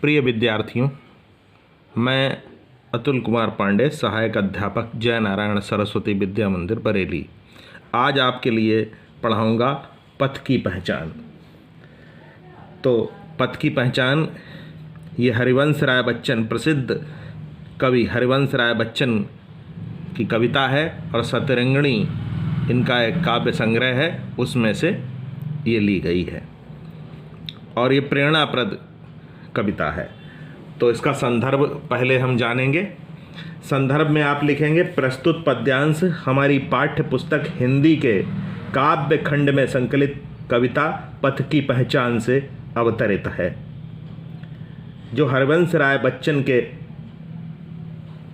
प्रिय विद्यार्थियों, मैं अतुल कुमार पांडे, सहायक अध्यापक जय नारायण सरस्वती विद्या मंदिर बरेली, आज आपके लिए पढ़ाऊँगा पथ की पहचान। तो पथ की पहचान ये हरिवंश राय बच्चन, प्रसिद्ध कवि हरिवंश राय बच्चन की कविता है और सतरंगिणी इनका एक काव्य संग्रह है, उसमें से ये ली गई है और ये प्रेरणाप्रद कविता है। तो इसका संदर्भ पहले हम जानेंगे। संदर्भ में आप लिखेंगे, प्रस्तुत पद्यांश हमारी पाठ्य पुस्तक हिंदी के काव्य खंड में संकलित कविता पथ की पहचान से अवतरित है, जो हरिवंश राय बच्चन के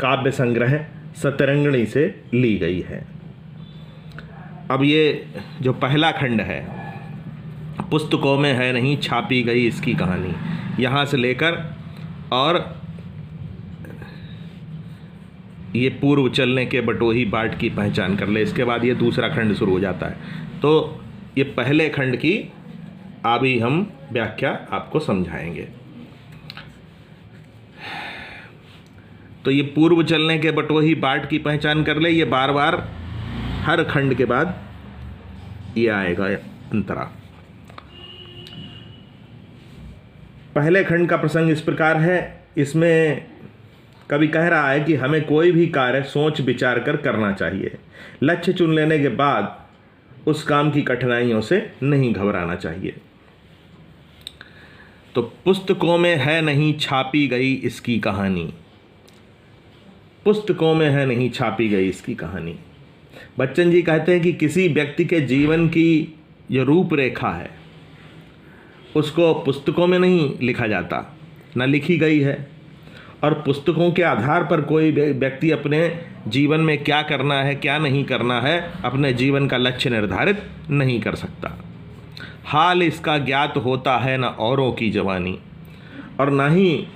काव्य संग्रह सतरंगिणी से ली गई है। अब ये जो पहला खंड है, पुस्तकों में है नहीं छापी गई इसकी कहानी, यहाँ से लेकर और ये पूर्व चलने के बटोही बाट की पहचान कर ले, इसके बाद ये दूसरा खंड शुरू हो जाता है। तो ये पहले खंड की अभी हम व्याख्या आपको समझाएंगे। तो ये पूर्व चलने के बटोही बाट की पहचान कर ले, ये बार बार हर खंड के बाद ये आएगा अंतरा। पहले खंड का प्रसंग इस प्रकार है। इसमें कवि कह रहा है कि हमें कोई भी कार्य सोच विचार कर करना चाहिए। लक्ष्य चुन लेने के बाद उस काम की कठिनाइयों से नहीं घबराना चाहिए। तो पुस्तकों में है नहीं छापी गई इसकी कहानी, पुस्तकों में है नहीं छापी गई इसकी कहानी। बच्चन जी कहते हैं कि किसी व्यक्ति के जीवन की जो रूपरेखा है उसको पुस्तकों में नहीं लिखा जाता, न लिखी गई है। और पुस्तकों के आधार पर कोई व्यक्ति अपने जीवन में क्या करना है क्या नहीं करना है, अपने जीवन का लक्ष्य निर्धारित नहीं कर सकता। हाल इसका ज्ञात होता है न औरों की जवानी, और ना ही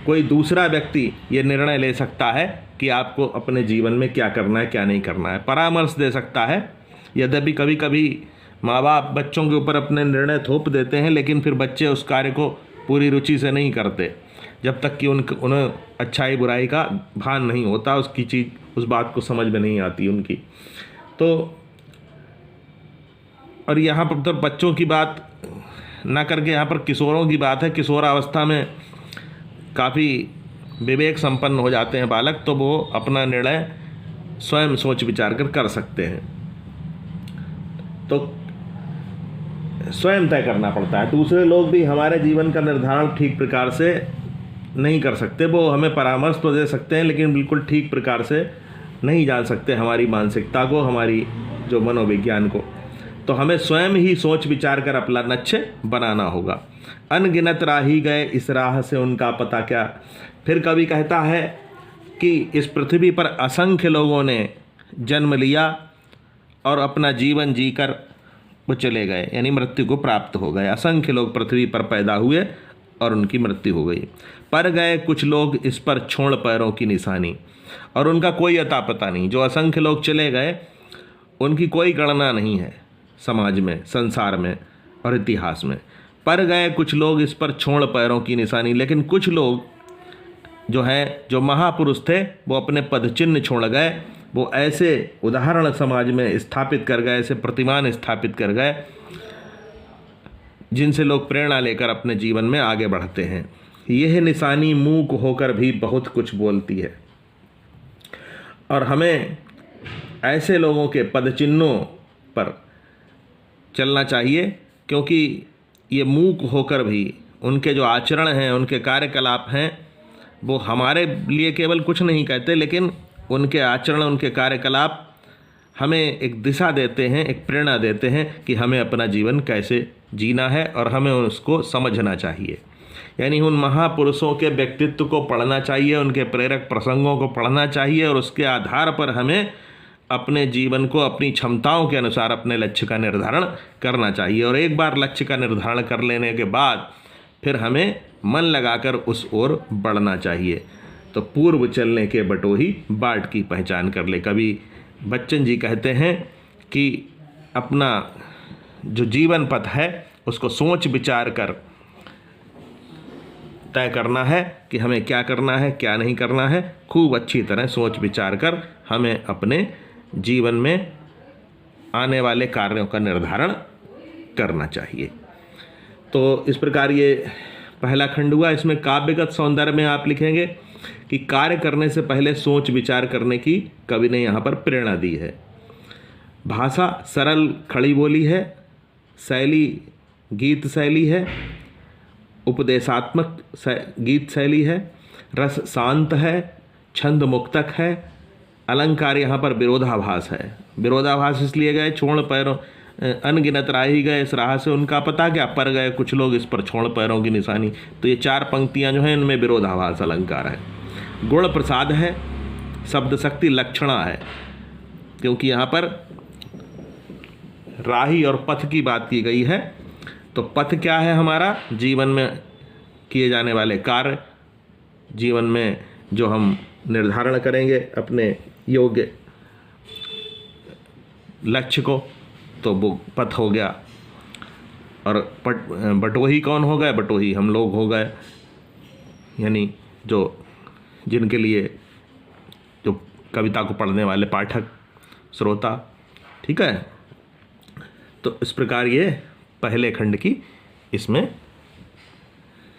कोई दूसरा व्यक्ति ये निर्णय ले सकता है कि आपको अपने जीवन में क्या करना है क्या नहीं करना है। परामर्श दे सकता है, यद्यपि कभी कभी माँ बाप बच्चों के ऊपर अपने निर्णय थोप देते हैं, लेकिन फिर बच्चे उस कार्य को पूरी रुचि से नहीं करते जब तक कि उन्हें अच्छाई बुराई का भान नहीं होता, उसकी चीज़ उस बात को समझ में नहीं आती उनकी। तो और यहाँ पर तो बच्चों की बात ना करके यहाँ पर किशोरों की बात है। किशोरावस्था में काफ़ी विवेक संपन्न हो जाते हैं बालक, तो वो अपना निर्णय स्वयं सोच विचार कर सकते हैं। तो स्वयं तय करना पड़ता है। दूसरे लोग भी हमारे जीवन का निर्धारण ठीक प्रकार से नहीं कर सकते। वो हमें परामर्श तो दे सकते हैं, लेकिन बिल्कुल ठीक प्रकार से नहीं जान सकते हमारी मानसिकता को, हमारी जो मनोविज्ञान को। तो हमें स्वयं ही सोच विचार कर अपना लक्ष्य बनाना होगा। अनगिनत राही गए इस राह से उनका पता क्या। फिर कवि कहता है कि इस पृथ्वी पर असंख्य लोगों ने जन्म लिया और अपना जीवन जीकर वो चले गए, यानी मृत्यु को प्राप्त हो गए। असंख्य लोग पृथ्वी पर पैदा हुए और उनकी मृत्यु हो गई। पर गए कुछ लोग इस पर छोड़ पैरों की निशानी, और उनका कोई अता पता नहीं। जो असंख्य लोग चले गए उनकी कोई गणना नहीं है समाज में, संसार में और इतिहास में। पर गए कुछ लोग इस पर छोड़ पैरों की निशानी, लेकिन कुछ लोग जो हैं, जो महापुरुष थे, वो अपने पदचिन्ह छोड़ गए। वो ऐसे उदाहरण समाज में स्थापित कर गए, ऐसे प्रतिमान स्थापित कर गए जिनसे लोग प्रेरणा लेकर अपने जीवन में आगे बढ़ते हैं। यह निशानी मूक होकर भी बहुत कुछ बोलती है, और हमें ऐसे लोगों के पदचिन्हों पर चलना चाहिए, क्योंकि ये मूक होकर भी उनके जो आचरण हैं, उनके कार्यकलाप हैं, वो हमारे लिए केवल कुछ नहीं कहते, लेकिन उनके आचरण, उनके कार्यकलाप हमें एक दिशा देते हैं, एक प्रेरणा देते हैं कि हमें अपना जीवन कैसे जीना है, और हमें उसको समझना चाहिए। यानी उन महापुरुषों के व्यक्तित्व को पढ़ना चाहिए, उनके प्रेरक प्रसंगों को पढ़ना चाहिए, और उसके आधार पर हमें अपने जीवन को अपनी क्षमताओं के अनुसार अपने लक्ष्य का निर्धारण करना चाहिए। और एक बार लक्ष्य का निर्धारण कर लेने के बाद फिर हमें मन लगाकर उस ओर बढ़ना चाहिए। तो पूर्व चलने के बटोही बाट की पहचान कर ले। कवि बच्चन जी कहते हैं कि अपना जो जीवन पथ है उसको सोच विचार कर तय करना है कि हमें क्या करना है, क्या नहीं करना है। खूब अच्छी तरह सोच विचार कर हमें अपने जीवन में आने वाले कार्यों का निर्धारण करना चाहिए। तो इस प्रकार ये पहला खंड हुआ। इसमें काव्यगत सौंदर्य में आप लिखेंगे कि कार्य करने से पहले सोच विचार करने की कवि ने यहाँ पर प्रेरणा दी है। भाषा सरल खड़ी बोली है, शैली गीत शैली है, उपदेशात्मक गीत शैली है, रस शांत है, छंद मुक्तक है, अलंकार यहाँ पर विरोधाभास है। विरोधाभास इसलिए गए, छोड़ पैरों अनगिनत राही गए इस राह से उनका पता क्या, पर गए कुछ लोग इस पर छोड़ पैरों की निशानी। तो ये 4 पंक्तियाँ जो हैं इनमें विरोधाभास अलंकार है। गुण प्रसाद है, शब्द शक्ति लक्षणा है, क्योंकि यहाँ पर राही और पथ की बात की गई है। तो पथ क्या है, हमारा जीवन में किए जाने वाले कार्य, जीवन में जो हम निर्धारण करेंगे अपने योग्य लक्ष्य को, तो वो पथ हो गया। और बटोही कौन हो गए, बटोही हम लोग हो गए, यानी जो जिनके लिए जो कविता को पढ़ने वाले पाठक श्रोता। ठीक है, तो इस प्रकार ये पहले खंड की इसमें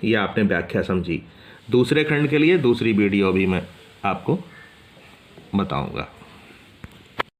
ये आपने व्याख्या समझी। दूसरे खंड के लिए दूसरी वीडियो भी मैं आपको बताऊंगा।